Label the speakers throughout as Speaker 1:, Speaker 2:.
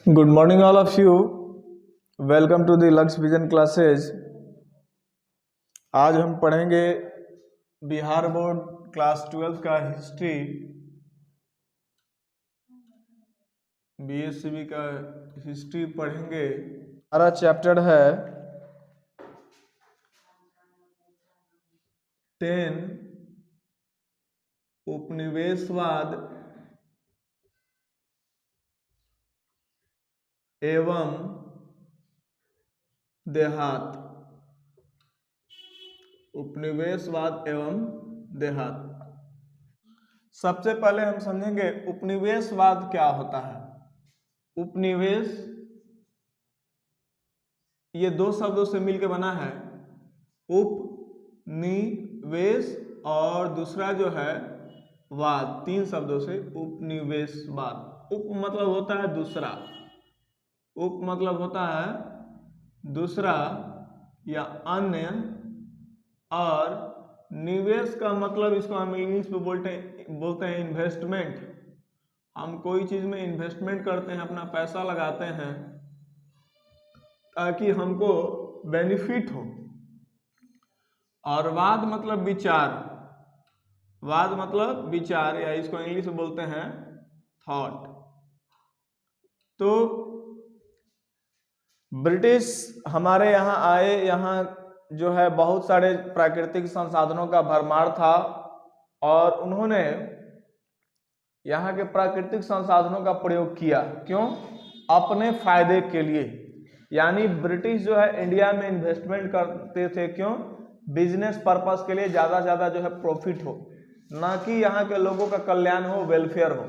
Speaker 1: Good morning, all of you. Welcome to the Lux Vision classes. आज हम पढ़ेंगे Bihar board class 12 का history, BSCB का हिस्ट्री पढ़ेंगे। हमारा चैप्टर है 10 उपनिवेशवाद एवं देहात। उपनिवेशवाद एवं देहात। सबसे पहले हम समझेंगे उपनिवेशवाद क्या होता है। उपनिवेश ये दो शब्दों से मिलकर बना है, उपनिवेश और दूसरा जो है वाद, तीन शब्दों से उपनिवेशवाद। उप मतलब होता है दूसरा, उप मतलब होता है दूसरा या अन्य, और निवेश का मतलब इसको हम इंग्लिश में बोलते हैं इन्वेस्टमेंट। हम कोई चीज में इन्वेस्टमेंट करते हैं, अपना पैसा लगाते हैं ताकि हमको बेनिफिट हो। और वाद मतलब विचार, वाद मतलब विचार, या इसको इंग्लिश में बोलते हैं थॉट। तो ब्रिटिश हमारे यहाँ आए, यहाँ जो है बहुत सारे प्राकृतिक संसाधनों का भरमार था और उन्होंने यहाँ के प्राकृतिक संसाधनों का प्रयोग किया। क्यों? अपने फायदे के लिए। यानी ब्रिटिश जो है इंडिया में इन्वेस्टमेंट करते थे, क्यों? बिजनेस पर्पस के लिए, ज्यादा से ज्यादा जो है प्रॉफिट हो, ना कि यहाँ के लोगों का कल्याण हो, वेलफेयर हो।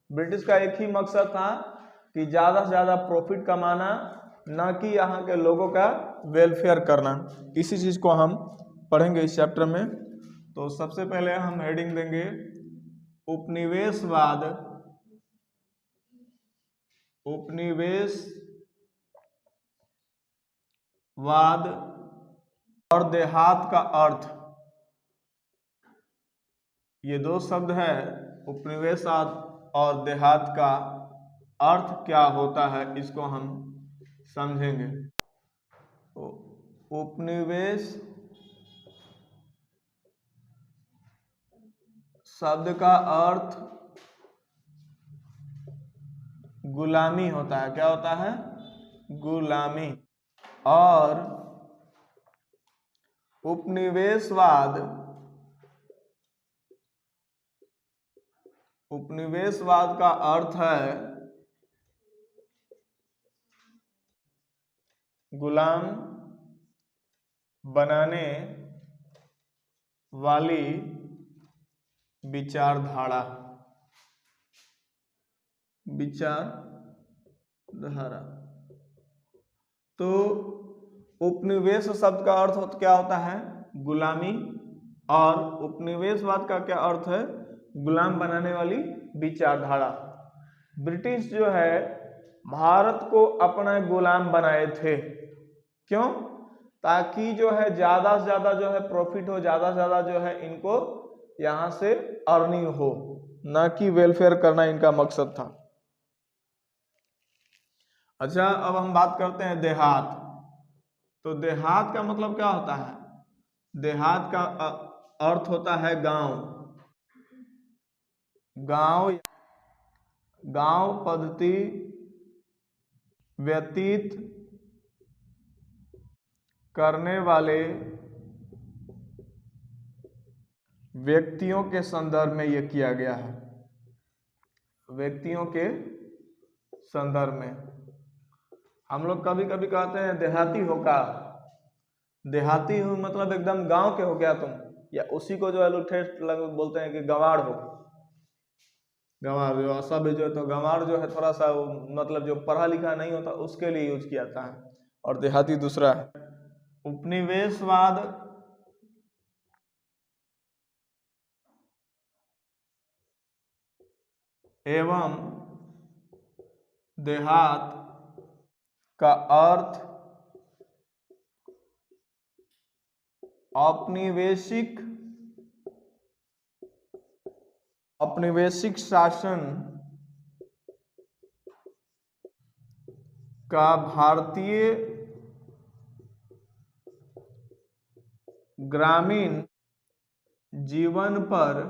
Speaker 1: ब्रिटिश का एक ही मकसद था कि ज्यादा से ज्यादा प्रॉफिट कमाना, ना कि यहाँ के लोगों का वेलफेयर करना। इसी चीज को हम पढ़ेंगे इस चैप्टर में। तो सबसे पहले हम हेडिंग देंगे उपनिवेशवाद, उपनिवेशवाद और देहात का अर्थ। ये दो शब्द है, उपनिवेशवाद और देहात का अर्थ क्या होता है, इसको हम समझेंगे। तो उपनिवेश शब्द का अर्थ गुलामी होता है। क्या होता है? गुलामी। और उपनिवेशवाद, उपनिवेशवाद का अर्थ है गुलाम बनाने वाली विचारधारा, विचारधारा। तो उपनिवेश शब्द का अर्थ क्या होता है? गुलामी। और उपनिवेशवाद का क्या अर्थ है? गुलाम बनाने वाली विचारधारा। ब्रिटिश जो है भारत को अपना गुलाम बनाए थे। क्यों? ताकि जो है ज्यादा से ज्यादा जो है प्रॉफिट हो, ज्यादा से ज्यादा जो है इनको यहां से अर्निंग हो, ना कि वेलफेयर करना इनका मकसद था। अच्छा, अब हम बात करते हैं देहात। तो देहात का मतलब क्या होता है? देहात का अर्थ होता है गांव। गांव, गांव पद्धति व्यतीत करने वाले व्यक्तियों के संदर्भ में यह किया गया है। व्यक्तियों के संदर्भ में हम लोग कभी कभी कहते हैं देहाती हो का। देहाती हो मतलब एकदम गांव के हो क्या तुम, या उसी को जो है लोग ठेठ बोलते हैं कि गंवार हो। गंवार जो सब जो है, तो गंवार जो है थोड़ा सा मतलब जो पढ़ा लिखा नहीं होता उसके लिए यूज किया जाता है, और देहाती दूसरा है। उपनिवेशवाद एवं देहात का अर्थ औपनिवेशिक शासन का भारतीय ग्रामीण जीवन पर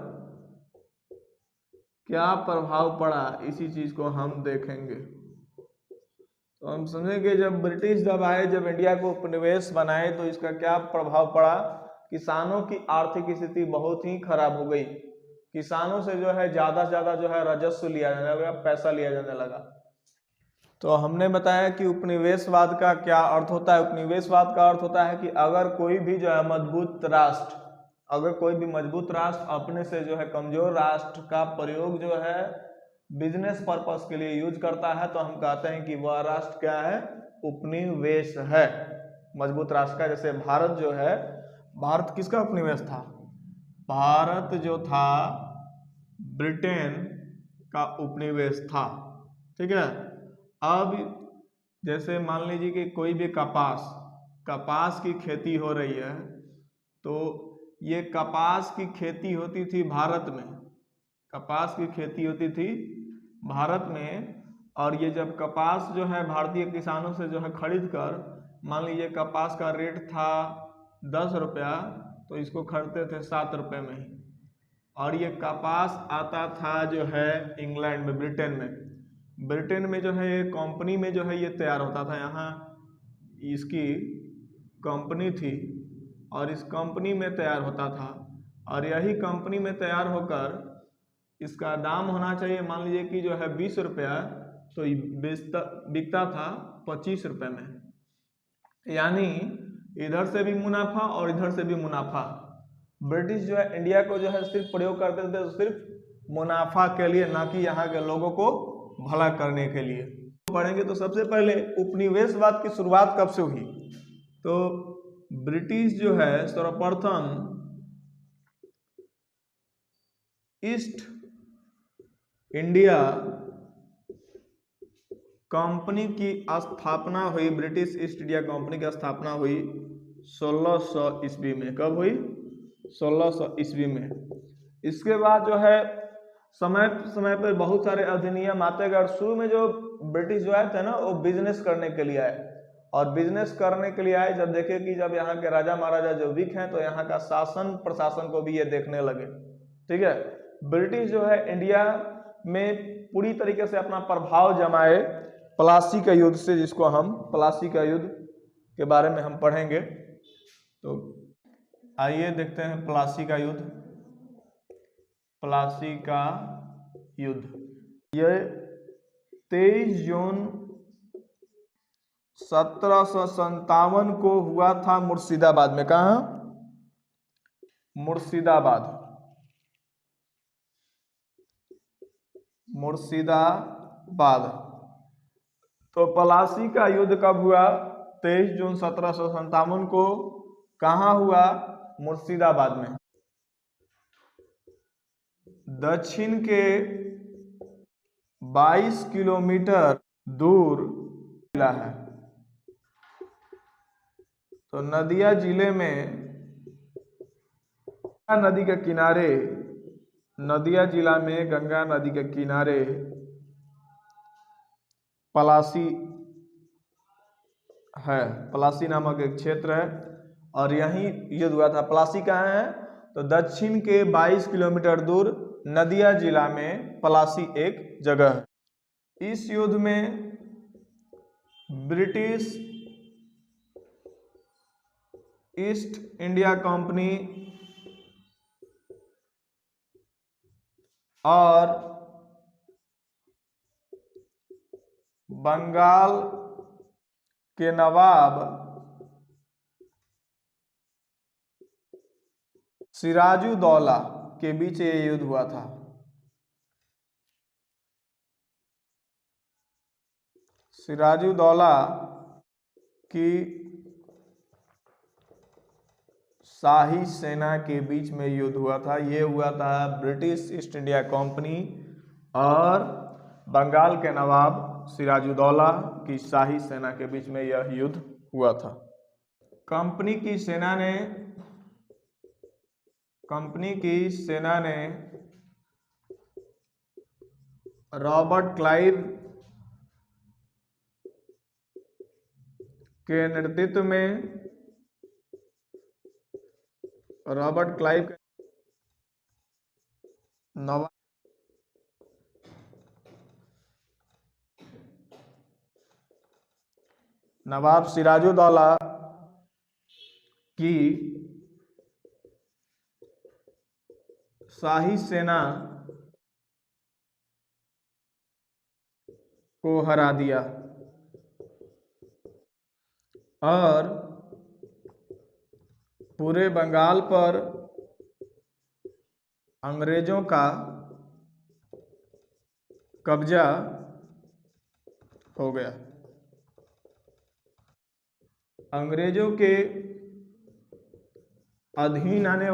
Speaker 1: क्या प्रभाव पड़ा, इसी चीज को हम देखेंगे। तो हम समझेंगे जब आए, जब इंडिया को उपनिवेश बनाए तो इसका क्या प्रभाव पड़ा। किसानों की आर्थिक स्थिति बहुत ही खराब हो गई। किसानों से जो है ज्यादा से ज्यादा जो है राजस्व लिया जाने लगा, पैसा लिया जाने लगा। तो हमने बताया कि उपनिवेशवाद का क्या अर्थ होता है। उपनिवेशवाद का अर्थ होता है कि अगर कोई भी जो है मजबूत राष्ट्र, अगर कोई भी मजबूत राष्ट्र अपने से जो है कमजोर राष्ट्र का प्रयोग जो है बिजनेस पर्पस के लिए यूज करता है, तो हम कहते हैं कि वह राष्ट्र क्या है, उपनिवेश है, मजबूत राष्ट्र का। जैसे भारत जो है, भारत किसका उपनिवेश था? भारत जो था ब्रिटेन का उपनिवेश था, ठीक है। अब जैसे मान लीजिए कि कोई भी कपास की खेती हो रही है, तो ये कपास की खेती होती थी भारत में, कपास की खेती होती थी भारत में। और ये जब कपास जो है भारतीय किसानों से जो है खरीद कर, मान लीजिए कपास का रेट था 10 रुपया, तो इसको खरीदते थे 7 रुपये में ही। और ये कपास आता था जो है इंग्लैंड में, ब्रिटेन में जो है ये कंपनी में जो है ये तैयार होता था। यहाँ इसकी कंपनी थी और इस कंपनी में तैयार होता था, और यही कंपनी में तैयार होकर इसका दाम होना चाहिए, मान लीजिए कि जो है 20 रुपया, तो बिकता था 25 रुपये में। यानी इधर से भी मुनाफा और इधर से भी मुनाफा। ब्रिटिश जो है इंडिया को जो है सिर्फ प्रयोग करते थे सिर्फ मुनाफा के लिए, ना कि यहाँ के लोगों को भला करने के लिए। पढ़ेंगे तो सबसे पहले उपनिवेशवाद की शुरुआत कब से हुई। तो ब्रिटिश जो है सर्वप्रथम ईस्ट इंडिया कंपनी की स्थापना हुई, ब्रिटिश ईस्ट इंडिया कंपनी की स्थापना हुई 1600 ईस्वी में। कब हुई? 1600 ईस्वी में। इसके बाद जो है समय समय पर बहुत सारे अधिनियम आते गए, और शुरू में जो ब्रिटिश जो आए थे ना, वो बिजनेस करने के लिए आए, और बिजनेस करने के लिए आए जब देखे कि जब यहाँ के राजा महाराजा जो वीक हैं, तो यहाँ का शासन प्रशासन को भी ये देखने लगे, ठीक है। ब्रिटिश जो है इंडिया में पूरी तरीके से अपना प्रभाव जमाए प्लासी का युद्ध से, जिसको हम प्लासी का युद्ध के बारे में हम पढ़ेंगे। तो आइए देखते हैं प्लासी का युद्ध। प्लासी का युद्ध ये 23 जून 1757 को हुआ था मुर्शिदाबाद में। कहाँ? मुर्शिदाबाद। तो प्लासी का युद्ध कब हुआ? 23 जून 1757 को। कहाँ हुआ? मुर्शिदाबाद में। दक्षिण के 22 किलोमीटर दूर जिला है। तो नदिया जिले में नदी के किनारे, नदिया जिला में गंगा नदी के किनारे प्लासी है। प्लासी नामक एक क्षेत्र है और यहीं युद्ध हुआ था। प्लासी कहाँ है? तो दक्षिण के 22 किलोमीटर दूर नदिया जिला में प्लासी एक जगह है। इस युद्ध में ब्रिटिश ईस्ट इंडिया कंपनी और बंगाल के नवाब सिराजुद्दौला के बीच ये युद्ध हुआ था। सिराजुद्दौला की शाही सेना के बीच में युद्ध हुआ था। ये हुआ था ब्रिटिश ईस्ट इंडिया कंपनी और बंगाल के नवाब सिराजुद्दौला की शाही सेना के बीच में यह युद्ध हुआ था। कंपनी की सेना ने रॉबर्ट क्लाइव के नेतृत्व में रॉबर्ट क्लाइव नवा नवाब सिराजुद्दौला की शाही सेना को हरा दिया और पूरे बंगाल पर अंग्रेजों का कब्जा हो गया। अंग्रेजों के अधीन आने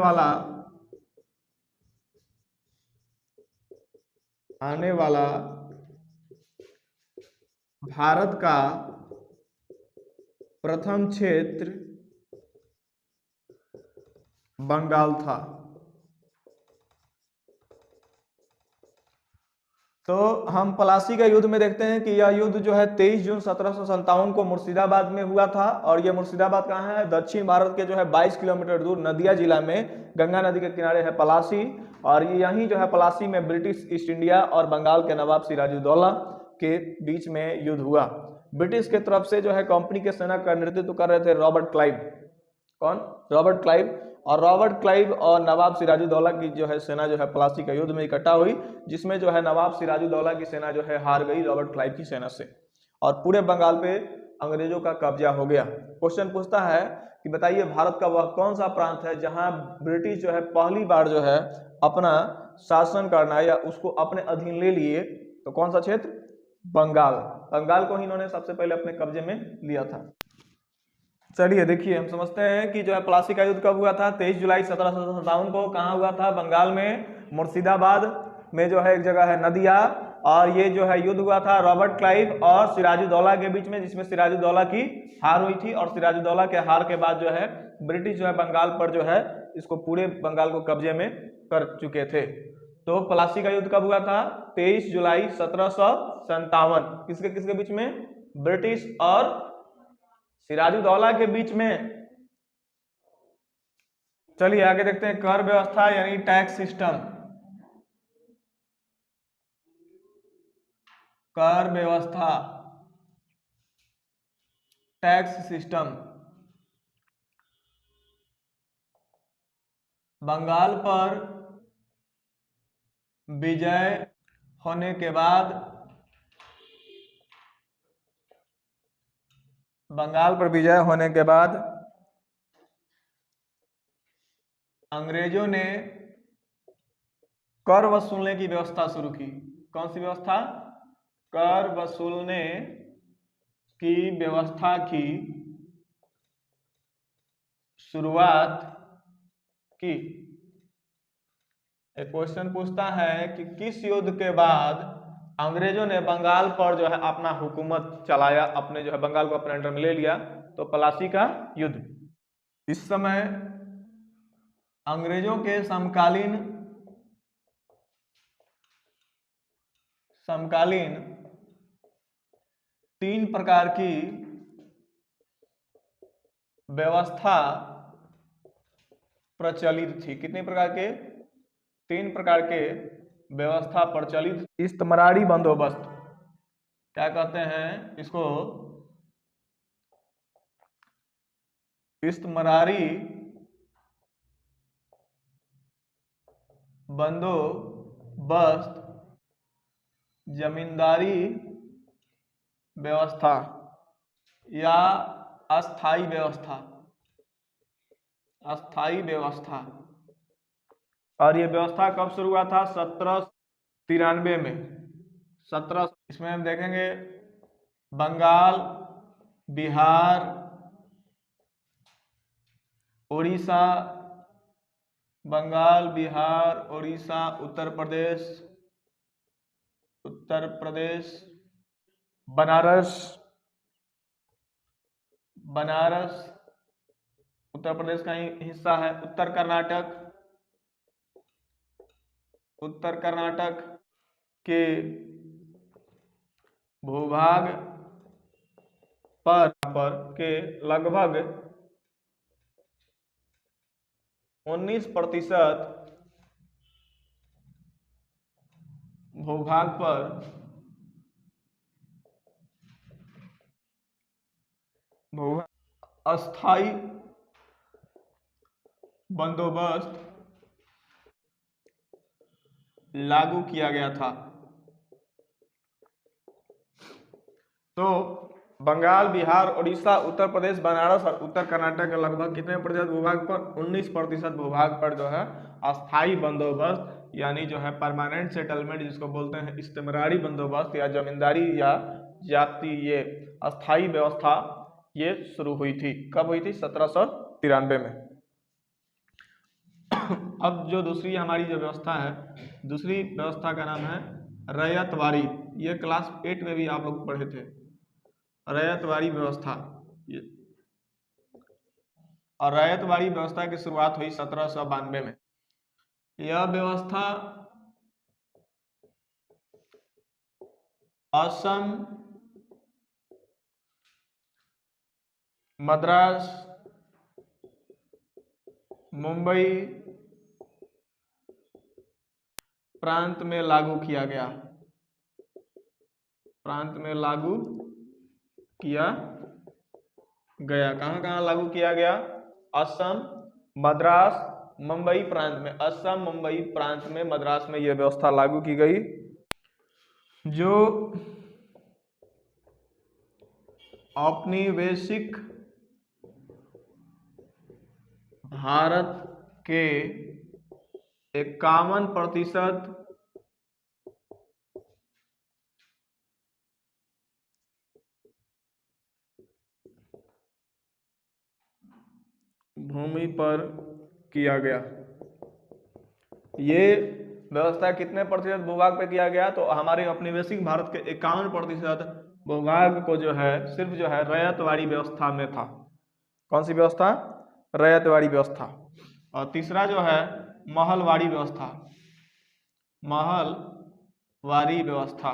Speaker 1: वाला भारत का प्रथम क्षेत्र बंगाल था। तो हम प्लासी का युद्ध में देखते हैं कि यह युद्ध जो है 23 जून 1757 को मुर्शिदाबाद में हुआ था। और यह मुर्शिदाबाद कहाँ है? दक्षिण भारत के जो है 22 किलोमीटर दूर नदिया जिला में गंगा नदी के किनारे है प्लासी। और ये यहीं जो है प्लासी में ब्रिटिश ईस्ट इंडिया और बंगाल के नवाब सिराजुद्दौला के बीच में युद्ध हुआ। ब्रिटिश के तरफ से जो है कंपनी के सेना का नेतृत्व कर रहे थे रॉबर्ट क्लाइव। कौन? Robert Clive. और रॉबर्ट क्लाइव और नवाब सिराजुद्दौला की जो है सेना जो है प्लासी का युद्ध में इकट्ठा हुई, जिसमें जो है नवाब सिराजुद्दौला की सेना जो है हार गई रॉबर्ट क्लाइव की सेना से और पूरे बंगाल पे अंग्रेजों का कब्जा हो गया। क्वेश्चन पूछता है कि बताइए भारत का वह कौन सा प्रांत है जहां ब्रिटिश जो है पहली बार जो है अपना शासन करना या उसको अपने अधीन ले लिए? तो कौन सा क्षेत्र? बंगाल। बंगाल को ही इन्होंने सबसे पहले अपने कब्जे में लिया था। चलिए देखिए, हम समझते हैं कि जो है प्लासी का युद्ध कब हुआ था? 23 जुलाई 1757 को। कहाँ हुआ था? बंगाल में, मुर्शिदाबाद में जो है एक जगह है नदिया। और ये जो है युद्ध हुआ था रॉबर्ट क्लाइव और सिराजुद्दौला के बीच में, जिसमें सिराजुद्दौला की हार हुई थी। और सिराजुद्दौला के हार के बाद जो है ब्रिटिश जो है बंगाल पर जो है इसको पूरे बंगाल को कब्जे में कर चुके थे। तो प्लासी का युद्ध कब हुआ था? 23 जुलाई 1757। किसके किसके बीच में? ब्रिटिश और सिराजुद्दौला के बीच में। चलिए आगे देखते हैं कर व्यवस्था यानी टैक्स सिस्टम। कर व्यवस्था, टैक्स सिस्टम। बंगाल पर विजय होने के बाद अंग्रेजों ने कर वसूलने की व्यवस्था शुरू की। कौन सी व्यवस्था? कर वसूलने की व्यवस्था की शुरुआत की। एक क्वेश्चन पूछता है कि किस युद्ध के बाद अंग्रेजों ने बंगाल पर जो है अपना हुकूमत चलाया, अपने जो है बंगाल को अपने अंडर में ले लिया? तो प्लासी का युद्ध। इस समय अंग्रेजों के समकालीन तीन प्रकार की व्यवस्था प्रचलित थी। कितने प्रकार के? 3 प्रकार के व्यवस्था प्रचलित। इस्तमरारी बंदोबस्त, क्या कहते हैं इसको? इस्तमरारी बंदोबस्त, जमींदारी व्यवस्था या अस्थाई व्यवस्था। और ये व्यवस्था कब शुरू हुआ था? 1793 में। इसमें हम देखेंगे बंगाल, बिहार, उड़ीसा, उत्तर प्रदेश, बनारस उत्तर प्रदेश का ही हिस्सा है। उत्तर कर्नाटक के भूभाग पर के लगभग 19% भूभाग पर अस्थाई बंदोबस्त लागू किया गया था। तो बंगाल, बिहार, उड़ीसा, उत्तर प्रदेश, बनारस और उत्तर कर्नाटक के लगभग कितने प्रतिशत भूभाग पर? 19% भूभाग पर जो है अस्थाई बंदोबस्त यानी जो है परमानेंट सेटलमेंट जिसको बोलते हैं, इस्तेमरारी बंदोबस्त या जमींदारी या जाति, ये अस्थाई व्यवस्था ये शुरू हुई थी। कब हुई थी? 1793 में। अब जो दूसरी हमारी जो व्यवस्था है, दूसरी व्यवस्था का नाम है रैयतवाड़ी। ये क्लास 8 में भी आप लोग पढ़े थे, रैयतवाड़ी व्यवस्था। और रैयतवाड़ी व्यवस्था की शुरुआत हुई 1792 में। यह व्यवस्था असम, मद्रास, मुंबई प्रांत में लागू किया गया, प्रांत में लागू किया गया। कहां कहां लागू किया गया? असम, मद्रास, मुंबई प्रांत में। असम, मुंबई प्रांत में, मद्रास में यह व्यवस्था लागू की गई। जो औपनिवेशिक भारत के 51% भूमि पर किया गया। ये व्यवस्था कितने प्रतिशत भूभाग पे किया गया? तो हमारे औपनिवेशिक भारत के 51% भूभाग को जो है सिर्फ जो है रैयतवाड़ी व्यवस्था में था। कौन सी व्यवस्था? रैयतवाड़ी व्यवस्था। और तीसरा जो है महलवाड़ी व्यवस्था, महलवाड़ी व्यवस्था।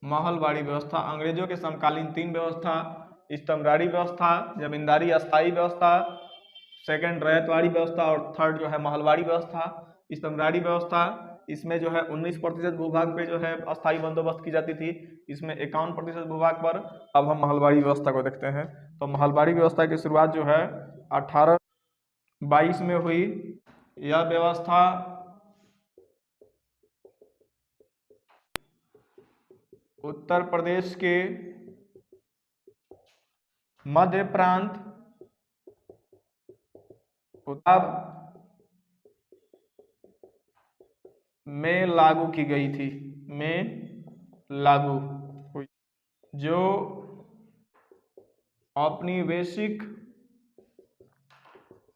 Speaker 1: महलवाड़ी व्यवस्था अंग्रेजों के समकालीन 3 व्यवस्था, इस्तेमरारी व्यवस्था, जमींदारी अस्थाई व्यवस्था, सेकंड रैयतवाड़ी व्यवस्था और थर्ड जो है महलवाड़ी व्यवस्था। इस्तेमरारी व्यवस्था, इसमें जो है 19% भूभाग पे जो है अस्थाई बंदोबस्त की जाती थी, इसमें 51% भूभाग पर। अब हम महलवाड़ी व्यवस्था को देखते हैं। तो महलवाड़ी व्यवस्था की शुरुआत जो है 1822 में हुई। यह व्यवस्था उत्तर प्रदेश के मध्य प्रांत, उत्तर में लागू की गई थी, में लागू हुई। जो औपनिवेशिक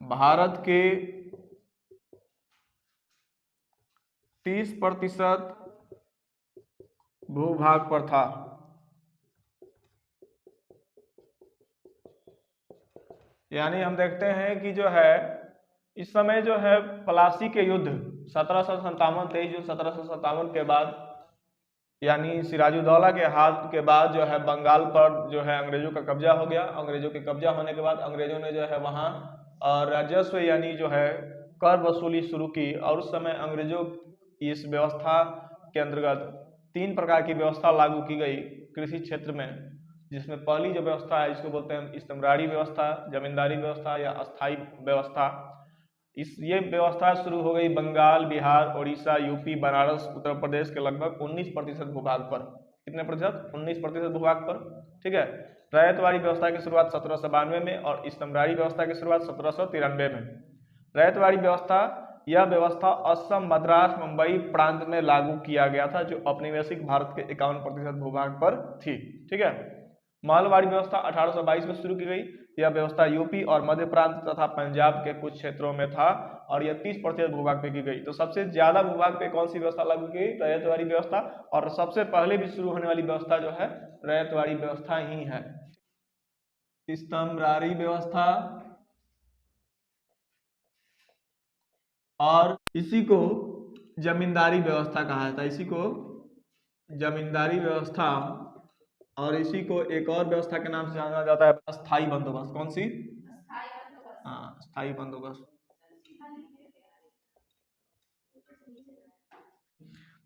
Speaker 1: भारत के 30% भूभाग पर था। यानी हम देखते हैं कि जो है इस समय जो है प्लासी के युद्ध 1757, 23 जून 1757 के बाद, यानी सिराजुद्दौला के हाथ के बाद जो है बंगाल पर जो है अंग्रेजों का कब्जा हो गया। अंग्रेजों के कब्जा होने के बाद अंग्रेजों ने जो है वहाँ राजस्व यानी जो है कर वसूली शुरू की। और उस समय अंग्रेजों इस व्यवस्था के अंतर्गत 3 प्रकार की व्यवस्था लागू की गई कृषि क्षेत्र में, जिसमें पहली जो व्यवस्था है इसको बोलते हैं इस्तेमरारी व्यवस्था, जमींदारी व्यवस्था या अस्थाई व्यवस्था। ये व्यवस्था शुरू हो गई बंगाल, बिहार, उड़ीसा, यूपी, बनारस, उत्तर प्रदेश के लगभग 19% भूभाग पर। कितने प्रतिशत? 19% भूभाग पर। ठीक है। रैयतवाड़ी व्यवस्था की शुरुआत 1792 में और इस्तेमरारी व्यवस्था की शुरुआत 1793 में। रैयतवाड़ी व्यवस्था, यह व्यवस्था असम, मद्रास, मुंबई प्रांत में लागू किया गया था, जो औपनिवेशिक भारत के 51% भूभाग पर थी। ठीक है। महलवाड़ी व्यवस्था 1822 में शुरू की गई। यह व्यवस्था यूपी और मध्य प्रांत तथा पंजाब के कुछ क्षेत्रों में था और यह 30% भूभाग पे की गई। तो सबसे ज्यादा भूभाग पे कौन सी व्यवस्था लागू की गई? रैयतवाड़ी व्यवस्था। और सबसे पहले भी शुरू होने वाली व्यवस्था जो है रैयतवाड़ी व्यवस्था ही है। इस्तेमरारी व्यवस्था, और इसी को जमींदारी व्यवस्था कहा जाता है। इसी को जमींदारी व्यवस्था और इसी को एक और व्यवस्था के नाम से जाना जाता है, अस्थाई बंदोबस्त। कौन सी? हाँ, अस्थाई बंदोबस्त।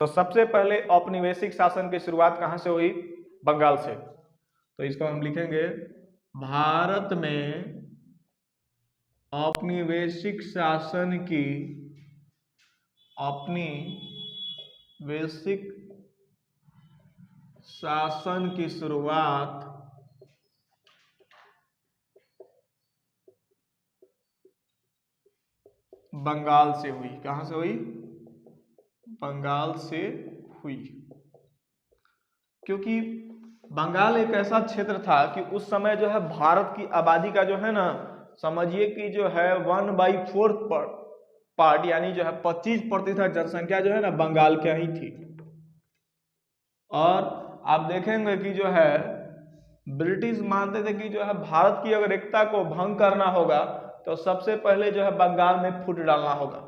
Speaker 1: तो सबसे पहले औपनिवेशिक शासन की शुरुआत कहाँ से हुई? बंगाल से। तो इसको हम लिखेंगे, भारत में औपनिवेशिक शासन की औपनिवेशिक शासन की शुरुआत बंगाल से हुई। कहां से हुई? बंगाल से हुई। क्योंकि बंगाल एक ऐसा क्षेत्र था कि उस समय जो है भारत की आबादी का जो है ना, समझिए कि जो है 1/4 पार्ट यानी जो है 25% जनसंख्या जो है ना बंगाल की ही थी। और आप देखेंगे कि जो है ब्रिटिश मानते थे कि जो है भारत की अगर एकता को भंग करना होगा तो सबसे पहले जो है बंगाल में फूट डालना होगा।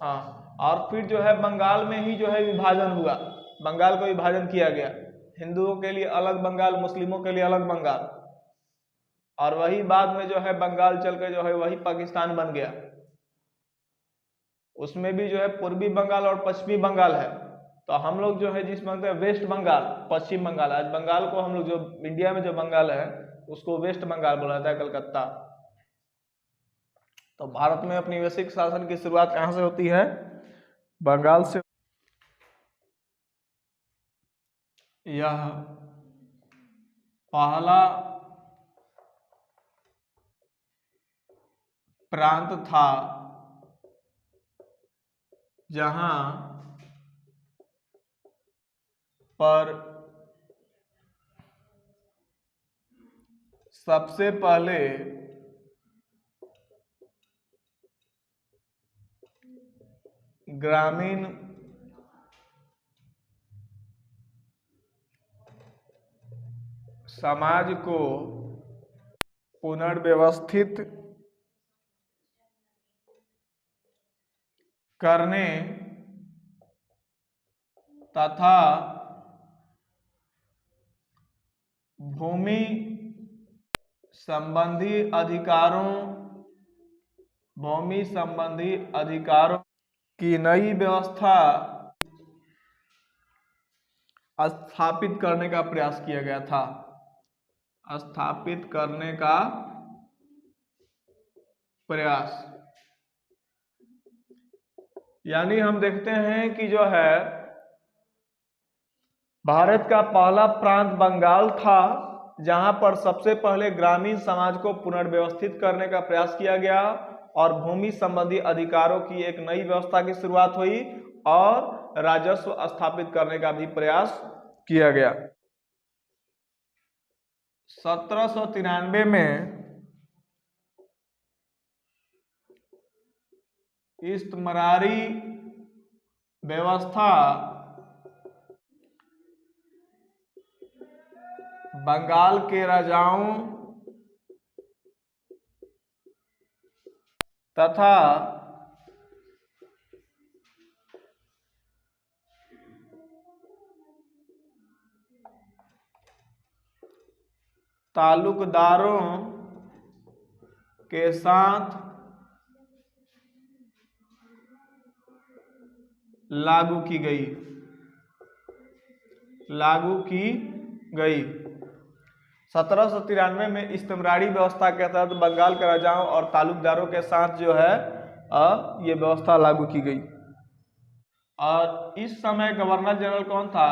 Speaker 1: हाँ, और फिर जो है बंगाल में ही जो है विभाजन हुआ, बंगाल को विभाजन किया गया, हिंदुओं के लिए अलग बंगाल, मुस्लिमों के लिए अलग बंगाल, और वही बाद में जो है बंगाल चल के जो है वही पाकिस्तान बन गया। उसमें भी जो है पूर्वी बंगाल और पश्चिमी बंगाल है। तो हम लोग जो है जिस मानते हैं वेस्ट बंगाल, पश्चिम बंगाल, आज बंगाल को हम लोग जो इंडिया में जो बंगाल है उसको वेस्ट बंगाल बोला जाता है, कलकत्ता। तो भारत में औपनिवेशिक शासन की शुरुआत कहाँ से होती है? बंगाल से। यह पहला प्रांत था जहां पर सबसे पहले ग्रामीण समाज को पुनर्व्यवस्थित करने तथा भूमि संबंधी अधिकारों की नई व्यवस्था स्थापित करने का प्रयास किया गया था। स्थापित करने का प्रयास यानी हम देखते हैं कि जो है भारत का पहला प्रांत बंगाल था जहां पर सबसे पहले ग्रामीण समाज को पुनर्व्यवस्थित करने का प्रयास किया गया और भूमि संबंधी अधिकारों की एक नई व्यवस्था की शुरुआत हुई और राजस्व स्थापित करने का भी प्रयास किया गया। 1793 में इस्तमरारी व्यवस्था बंगाल के राजाओं तथा तालुकदारों के साथ लागू की गई 1793 में इस्तमरारी व्यवस्था के तहत बंगाल के राजाओं और तालुकदारों के साथ जो है ये व्यवस्था लागू की गई। और इस समय गवर्नर जनरल कौन था?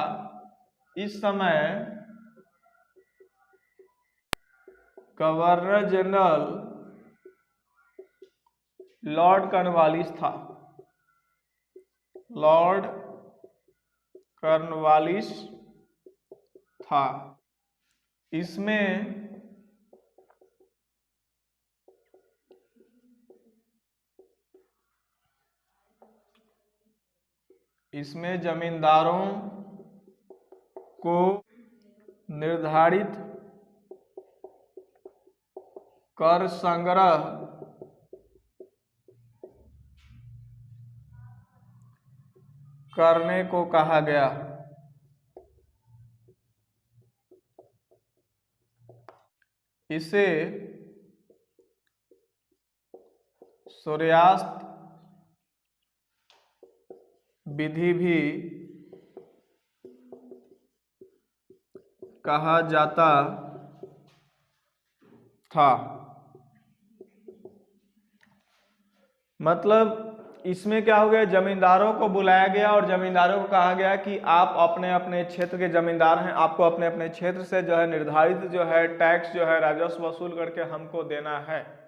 Speaker 1: इस समय गवर्नर जनरल लॉर्ड कॉर्नवालिस था। लॉर्ड कॉर्नवालिस था। इसमें जमींदारों को निर्धारित कर संग्रह करने को कहा गया। इसे सूर्यास्त विधि भी कहा जाता था। मतलब इसमें क्या हो गया, जमींदारों को बुलाया गया और जमींदारों को कहा गया कि आप अपने अपने क्षेत्र के जमींदार हैं, आपको अपने अपने क्षेत्र से जो है निर्धारित जो है टैक्स जो है राजस्व वसूल करके हमको देना है।